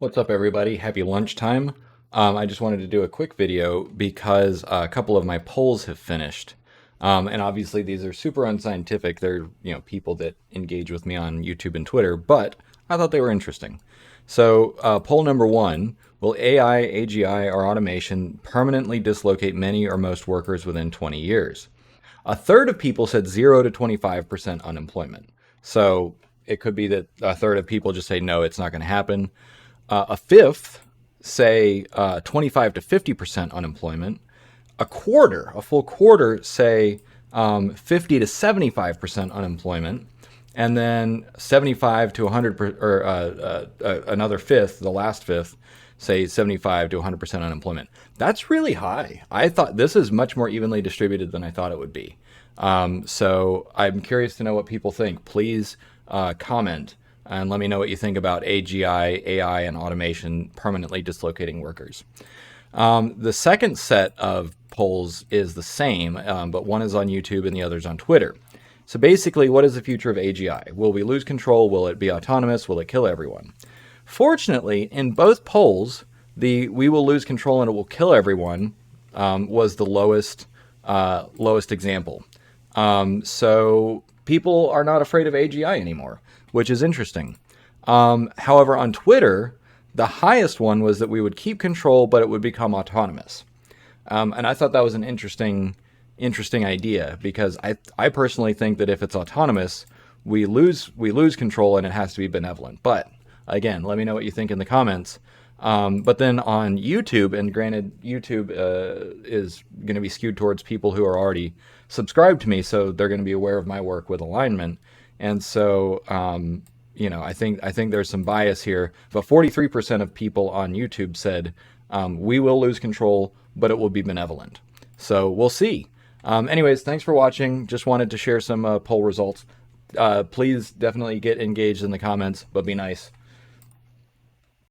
What's up, everybody? Happy lunchtime. I just wanted to do a quick video because a couple of my polls have finished. And obviously these are super unscientific. They're, people that engage with me on YouTube and Twitter, but I thought they were interesting. So poll number one, will AI, AGI, or automation permanently dislocate many or most workers within 20 years? A third of people said 0 to 25% unemployment. So it could be that a third of people just say, no, it's not going to happen. A fifth say 25 to 50% unemployment. A full quarter say 50 to 75% unemployment. And then 75 to 100, another fifth, the last fifth, say 75 to 100% unemployment. That's really high. I thought this is much more evenly distributed than I thought it would be. So I'm curious to know what people think. Please comment and let me know what you think about AGI, AI, and automation permanently dislocating workers. The second set of polls is the same, but one is on YouTube and the other is on Twitter. So basically, what is the future of AGI? Will we lose control? Will it be autonomous? Will it kill everyone? Fortunately, in both polls, the we will lose control and it will kill everyone was the lowest example. So people are not afraid of AGI anymore, which is interesting. However, on Twitter, the highest one was that we would keep control, but it would become autonomous. And I thought that was an interesting idea because I personally think that if it's autonomous, we lose control and it has to be benevolent. But again, let me know what you think in the comments. But then on YouTube, and granted, YouTube is going to be skewed towards people who are already subscribed to me, so they're going to be aware of my work with alignment. And so, I think there's some bias here. But 43% of people on YouTube said we will lose control, but it will be benevolent. So we'll see. Anyways, thanks for watching. Just wanted to share some poll results. Please definitely get engaged in the comments, but be nice.